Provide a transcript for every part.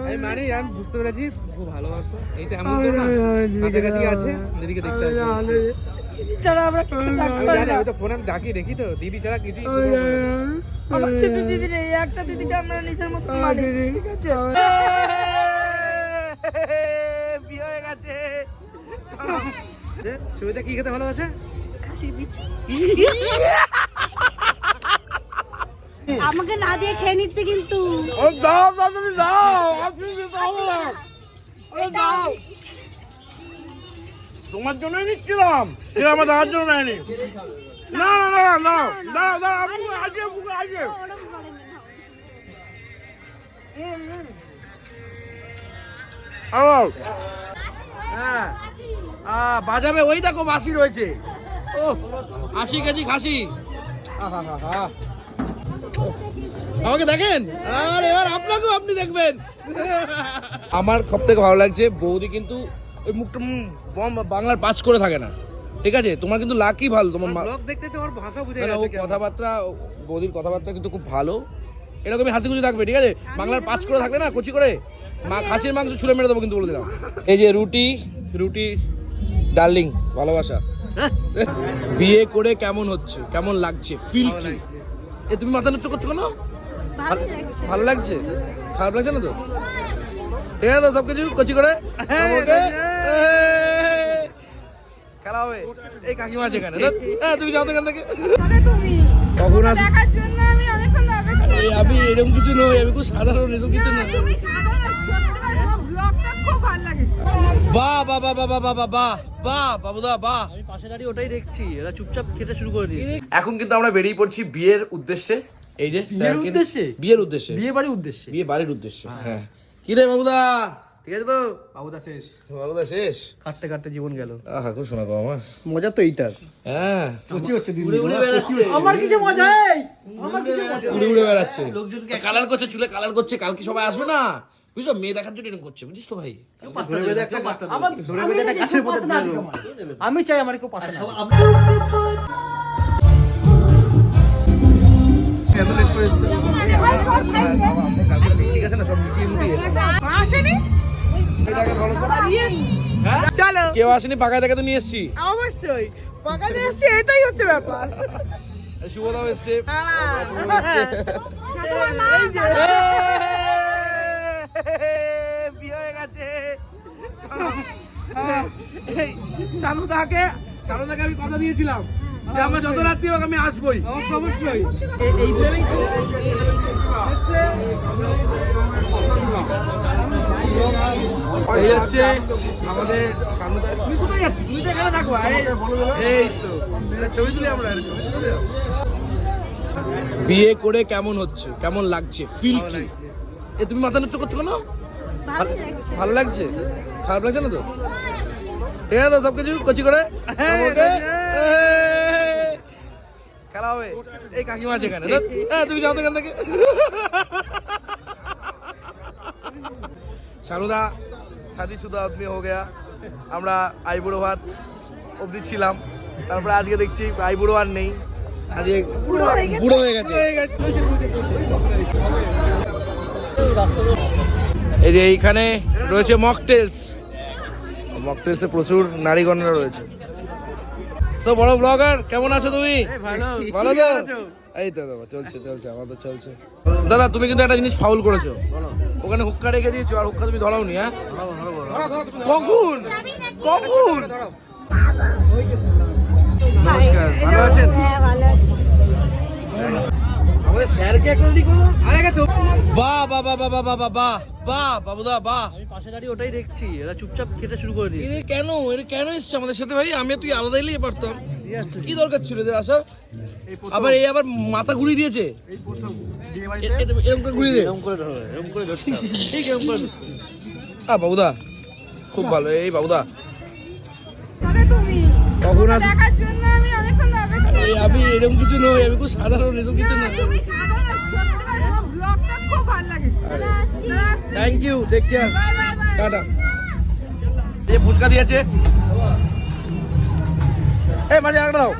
আমি মানি, আমি বুঝতে পেরেছি খুব ভালোবাসো। এই তো এমন তো না, কাছাকাছি আছে, দিদিকে দেখতে আসবে। দিদি ছাড়া আমরা কিছু থাকতে পারি না। আমি তো ফোনে ডাকি দেখি তো, দিদি ছাড়া কিছুই আমার কিন্তু দিদি নেই, একটা দিদিকে আমরা নিজের মতো মানি। ঠিক আছে, বিয়ে হয়ে গেছে। সুবিধা কি খেতে ভালোবাসে? খাসির বিচি। আমাকে না দিয়ে খেয়ে নিচ্ছে কিন্তু। দাও দাও তুমি দাও, আপনি দাও। তোমার জন্যই নিচ্ছিলাম, ঠিক আমার দাওয়ার জন্য নেয়নি। না না না না, দাঁড়াও দাঁড়াও, আপনি আজকে আজকে হ্যাঁ বাজাবে। ওই দেখো বাসি রয়েছে। ও 80 কেজি খাসি। আমাকে দেখেন, আর এবার আপনাকেও আপনি দেখবেন। আমার সব থেকে ভালো লাগছে বৌদি কিন্তু ওই মুখটা বাংলার পাঁচ করে থাকে না। ঠিক আছে, তোমার কিন্তু লাকি ভালো। তোমার দেখতে তোমার ভাষা বুঝে গেছে, ও কথাবার্তা, বৌদির কথাবার্তা কিন্তু খুব ভালো। এরকমই হাসি খুশি থাকবে। ঠিক আছে, বাংলার পাঁচ করে থাকবে না, কচি করে খাসির মাংস ছুঁড়ে মেরে দেবো কিন্তু, বলে দিলাম। এই যে রুটি রুটি ডার্লিং ভালোবাসা। বিয়ে করে কেমন হচ্ছে, কেমন লাগছে, ফিল কি? এ তুমি মাথা নষ্ট করছো কেন? ভালো লাগছে, খারাপ লাগছে না তো? ঠিক আছে তো, সবকিছু কচি করে খেলা হবে। এই কাকিমা আছে এখানে, তুমি যাও তো এখান থেকে। কখন আমি এরকম কিছু নই, আমি খুব সাধারণ, এরকম কিছু নয়। বাহ বাহ বাহ বাহ বাহ বাহ বাহ বাহ বাবুদা বাহ। আমি পাশে দাঁড়িয়ে ওটাই দেখছি, এরা চুপচাপ খেতে শুরু করে দিয়েছে। এখন কিন্তু আমরা বেরিয়ে পড়ছি বিয়ের উদ্দেশ্যে। এই যে বিয়ের উদ্দেশ্যে, বিয়ের উদ্দেশ্যে, বিয়ে বাড়ির উদ্দেশ্যে, বিয়ে বাড়ির উদ্দেশ্যে। হ্যাঁ, কি রে বাবুদা, ঠিক আছে তো? বাবুদা শেষ, বাবুদা শেষ। কাটতে কাটতে জীবন গেল। আহা, খুব শোনা গো আমার মজা তো এইটা। হ্যাঁ, কচি হচ্ছে দিন দিন। আমার কিছু মজা এই, আমার কিছু মজা। উড়ে উড়ে বেড়াচ্ছে, লোকজনকে কালার করছে, চুলে কালার করছে। কালকে সবাই আসবে না, বুঝছো? মেয়ে দেখার জন্য এরকম করছে, বুঝিস তো ভাই? আমি চাই আমার কেউ পাতা না। কেউ আসেনি, পাকা দেখাতে নিয়ে এসছি। অবশ্যই পাকা দিয়ে এসছি, এটাই হচ্ছে ব্যাপার। শুভদাও এসছে। বিয়ে হয়ে গেছে। শানুদাকে আমি কথা দিয়েছিলাম যে আমরা যত রাত্রি হোক আমি আসবোই, অবশ্যই। এই ভেবেই তো এই হচ্ছে আমাদের শানুদা। তুমি কোথায় যাচ্ছ? তুমি তো এখানে থাকো। এই তো ছবি তুলি আমরা, ছবি তুলে। বিয়ে করে কেমন হচ্ছে, কেমন লাগছে, ফিল কি? এ তুমি মাথা নষ্ট করছো কেন? ভালো লাগছে, খারাপ লাগছে না তো? ঠিক আছে তো, সবকিছু কচি করে খেলা হবে। এই কাকিমা আছে এখানে, তুমি যাও তো এখান থেকে। শানুদা শাদি শুধু আদমি হয়ে গেয়া। আমরা আইবুড়ো ভাত অবধি ছিলাম, তারপরে আজকে দেখছি আইবুড়ো আর নেই, আজকে বুড়ো হয়ে গেছে। এই যে এইখানে রয়েছে মকটেলস, মকটেলসে প্রচুর নারীগণরা রয়েছে। তো বড় ব্লগার, কেমন আছো তুমি? ভালো তো? এই তো দাদা, চলছে চলছে, আমাদের চলছে। দাদা তুমি কিন্তু একটা জিনিস ফাউল করেছো, ওখানে হুক্কা রেখে দিয়েছো, আর হুক্কা তুমি ধরাওনি। হ্যাঁ, কখন কখন? নমস্কার, ভালো আছেন? আমাদের স্যারকে একটু রেডি করো। আরে তো বাহ বাহ বাহ বাহ বাহ বাহ বাহ বাহ বাবুদা বাহ। আমি পাশে দাঁড়িয়ে ওটাই দেখছি, এরা চুপচাপ খেতে শুরু করে দিয়েছে। কেন কেন এসছে আমাদের সাথে ভাই? আমি তুই আলাদা এলেই পারতাম, কি দরকার ছিল এদের আসার? আবার এই আবার মাথা ঘুরিয়ে দিয়েছে, এরকম করে ঘুরিয়ে দে, এরকম করে ধরো, এরকম করে ধরতে হবে, ঠিক এরকম করে। বাবুদা খুব ভালো। এই বাবুদা কখন দেখার জন্য আমি অনেকক্ষণ অপেক্ষা করি। আমি এরকম কিছু নই, আমি খুব সাধারণ, এরকম কিছু নয়। তুমি সাধারণ, সত্যিকার তোমার ব্লগটা খুব ভালো লাগে। থ্যাংক ইউ, টেক কেয়ার, টাটা। এই ফুচকা দিয়েছে, এই মাঝে একটা দাও।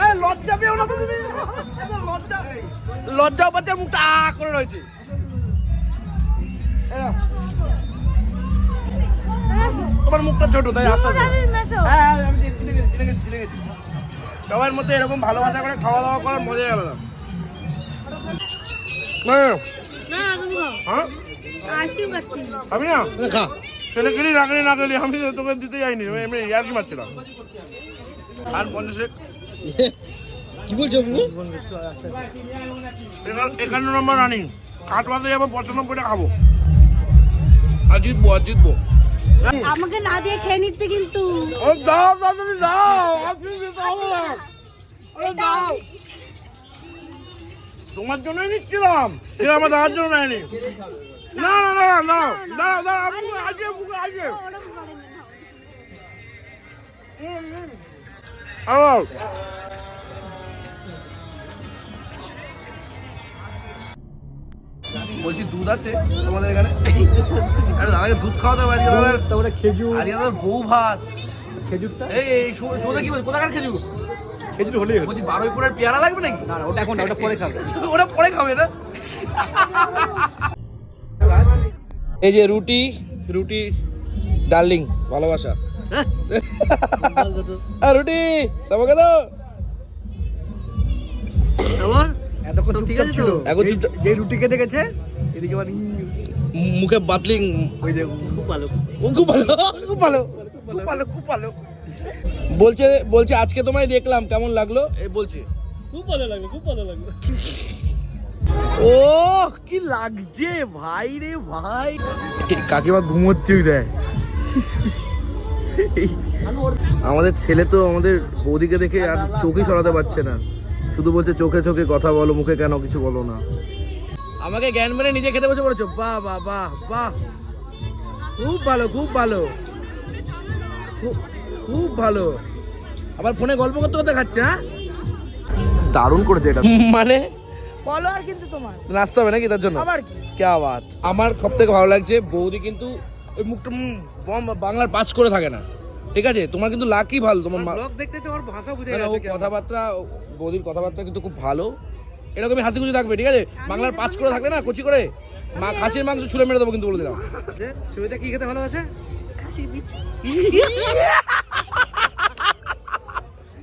এই লজ্জা পেও না তো তুমি, লজ্জা লজ্জাও পাচ্ছে, মুখটা করে রয়েছে। তোমার মুখটা ছোট, তাই আস্তে আস্তে। হ্যাঁ, আমি চিনে গেছি। সবার মধ্যে এরকম ভালোবাসা করে খাওয়া দাওয়া করার মজাই আলাদা। আমি না খা ছেলে গেলি না গেলি, আমি তোকে দিতে যাইনি, এমনি আর কি মারছিলাম। আর 50 কি বলছো? 51 নম্বর রানিং, কাঠ বাঁধতে যাবো, 95টা খাবো, আর জিতবো। আমাকে না দিয়ে খেয়ে নিচ্ছে কিন্তু। দাও তুমি দাও, আপনি দাও, তোমার জন্যই নিচ্ছিলাম, আমার দাওয়ার জন্য নেয়নি। না আজকে বলছি দুধ আছে তোমাদের এখানে? আরে দাদাকে দুধ খাওয়াতে পারি, তারপরে খেজুর, আজকে দাদার বউ ভাত, খেজুরটা এই সোদা কি বলছে, কোথাকার খেজুর? খেজুর হলেই বলছি, বারুইপুরের পেয়ারা লাগবে নাকি? না ওটা এখন, ওটা পরে খাবে। ওটা পরে খাবে না। এই যে রুটি ডার্লিং, ভালোবাসা। রুটি সবাইকে দাও। এতক্ষণ চুপচাপ ছিল, এখন যে রুটি খেতে গেছে এদিকে মুখে বাতলিং। খুব ভালো। বলছে আজকে তোমায় দেখলাম, কেমন লাগলো? বলছে খুব ভালো লাগলো। ও কি লাগছে ভাই রে ভাই। কাকিমা ঘুমোচ্ছে দেয়। আমাদের ছেলে তো আমাদের বৌদিকে দেখে আর চোখই সরাতে পারছে না, শুধু বলছে চোখে কথা বলো, মুখে কেন কিছু বলো না। আমাকে জ্ঞান মেরে নিজে খেতে বসে পড়েছো। বাহ, খুব ভালো। আবার ফোনে গল্প করতে খাচ্ছে। হ্যাঁ, দারুণ করেছে এটা। মানে ফলোয়ার কিন্তু তোমার নাচতে হবে নাকি তার জন্য? আবার কি বাত। আমার সব থেকে ভালো লাগছে বৌদি কিন্তু ওই মুখটা বাংলার পাঁচ করে থাকে না, ঠিক আছে? তোমার কিন্তু লাকি ভালো, তোমার ব্লগ দেখতে তো ওর ভাষা বুঝে গেছে, কথাবার্তা, বৌদির কথাবার্তা কিন্তু খুব ভালো। এরকমই হাসি খুশি থাকবে, ঠিক আছে? বাংলার পাঁচ করে থাকবে না, কচি করে খাসির মাংস ছুঁড়ে মেরে দেবো কিন্তু, বলে দিলাম। সুবিধা কি খেতে ভালোবাসে? খাসির বিচ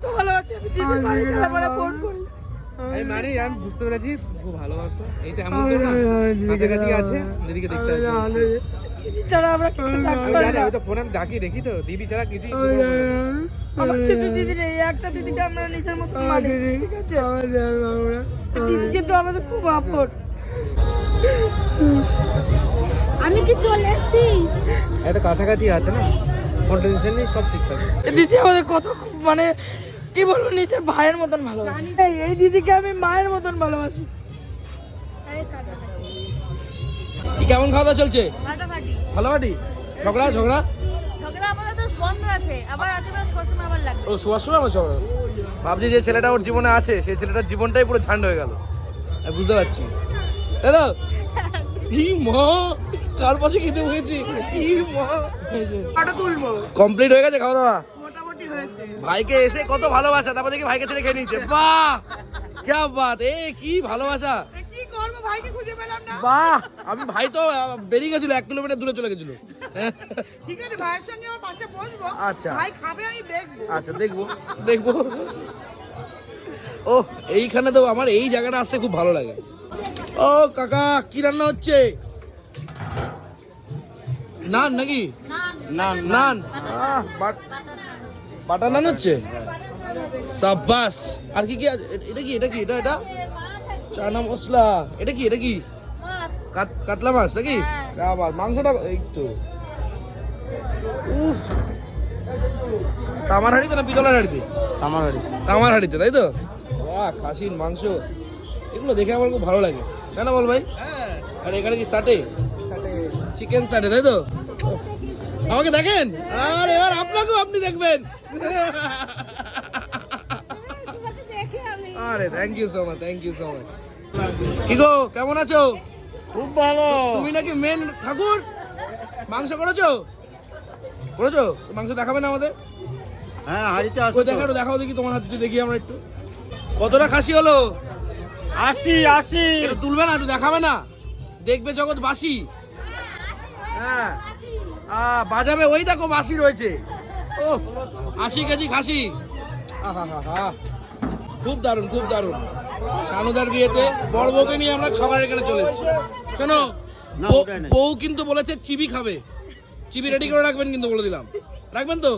তো ভালোবাসে। আমি দিদির বাড়ি গেলে পরে ফোন করি। আমি বুঝতে পেরেছি খুব ভালোবাসো। এই তো এমন তো না, কাছাকাছি আছে, দিদিকে দেখতে আসবে। দিদি ছাড়া আমরা কিছু থাকতে পারি না। আমি তো ফোনে ডাকি দেখি তো, দিদি ছাড়া কিছুই আমার কিন্তু দিদির এই একটা দিদিকে আমরা নিজের মতো মানি, ঠিক আছে? দিদি কিন্তু আমাদের খুব আপন। আমি কি চলে এসেছি? এত কাছাকাছি আছে না, কোনো টেনশন নেই, সব ঠিকঠাক। দিদি আমাদের কত মানে কি বলবো, নিজের ভাইয়ের মতন ভালোবাসি। এই দিদিকে আমি মায়ের মতন ভালোবাসি। কি কেমন খাওয়া দাওয়া চলছে? ভালোবাটি। ঝগড়া আপাতত বন্ধ আছে, আবার রাতে বেলা শোয়ার সময় আবার লাগবে। ও শোয়ার সময় আমার ঝগড়া। ভাবছি যে ছেলেটা ওর জীবনে আছে, সেই ছেলেটার জীবনটাই পুরো ঝান্ড হয়ে গেল। আমি বুঝতে পারছি দাদা। কার পাশে খেতে বসেছি, কমপ্লিট হয়ে গেছে খাওয়া দাওয়া, মোটামুটি হয়েছে। ভাইকে এসে কত ভালোবাসা, তারপর দেখি ভাইকে ছেড়ে খেয়ে নিয়েছে। বাহ কি বাত, কি ভালোবাসা। কি করব, ভাইকে খুঁজে পেলাম না। বাহ, আমি ভাই তো বেরিয়ে গেছিল, 1 কিলোমিটার দূরে চলে গেছিল। ঠিক আছে, ভাইয়ের সঙ্গে আমার পাশে বসবো। আচ্ছা, ভাই খাবে, আমি দেখবো। আচ্ছা দেখবো। ও এইখানে তো আমার এই জায়গাটা আসতে খুব ভালো লাগে। ও কাকা, কি রান্না হচ্ছে? নান নাকি? নান। বাটার নান হচ্ছে। সাব্বাস। আর কি আছে? এটা চানা মশলা। এটা কি কাতলা মাছ নাকি? মাংসটা এই তো। তামার হাড়িতে না পিতলের হাড়িতে? তামার হাড়িতে, তাই তো? বাহ, খাসির মাংস, এগুলো দেখে আমার খুব ভালো লাগে, তাই না বল ভাই? আর এখানে কি সাটে, চিকেন সাটে, তাই তো? আমাকে দেখেন, আর এবার আপনাকেও আপনি দেখবেন। আরে থ্যাংক ইউ সো মাচ। কি গো, কেমন আছো? খুব ভালো। তুমি নাকি মেন ঠাকুর, মাংস করেছো? মাংস দেখাবে না আমাদের? হ্যাঁ, হাড়িতে দেখাও দেখি তোমার হাতে, দেখি আমরা একটু। কতটা খাসি হলো? আশি আশি এটা তুলবে না, একটু দেখাবে না, দেখবে জগৎ বাসি। হ্যাঁ বাজাবে, ওই দেখো বাসি রয়েছে। ও 80 কেজি খাসি, আহা, খুব দারুণ খুব দারুণ। শানুদার বিয়েতে বড় বউকে নিয়ে আমরা খাবার এখানে চলে এসেছি। শোনো, বউ কিন্তু বলেছে চিবি খাবে, চিবি রেডি করে রাখবেন কিন্তু, বলে দিলাম। রাখবেন তো?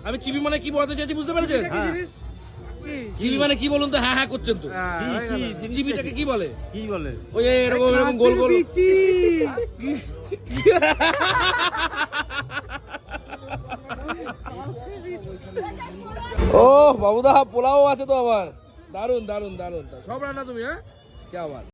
আমি চিবি মানে কি বলতে চাইছি বুঝতে পেরেছেন? চিবি মানে কি বলুন তো? হ্যাঁ হ্যাঁ করছেন তো। চিবিটাকে কি বলে? কি বলে? ওই যে এরকম এরকম গোল গোল। ও বাবুদা, পোলাও আছে তো আবার। দারুন দারুন দারুন, সব রান্না তুমি? হ্যাঁ, কে আবার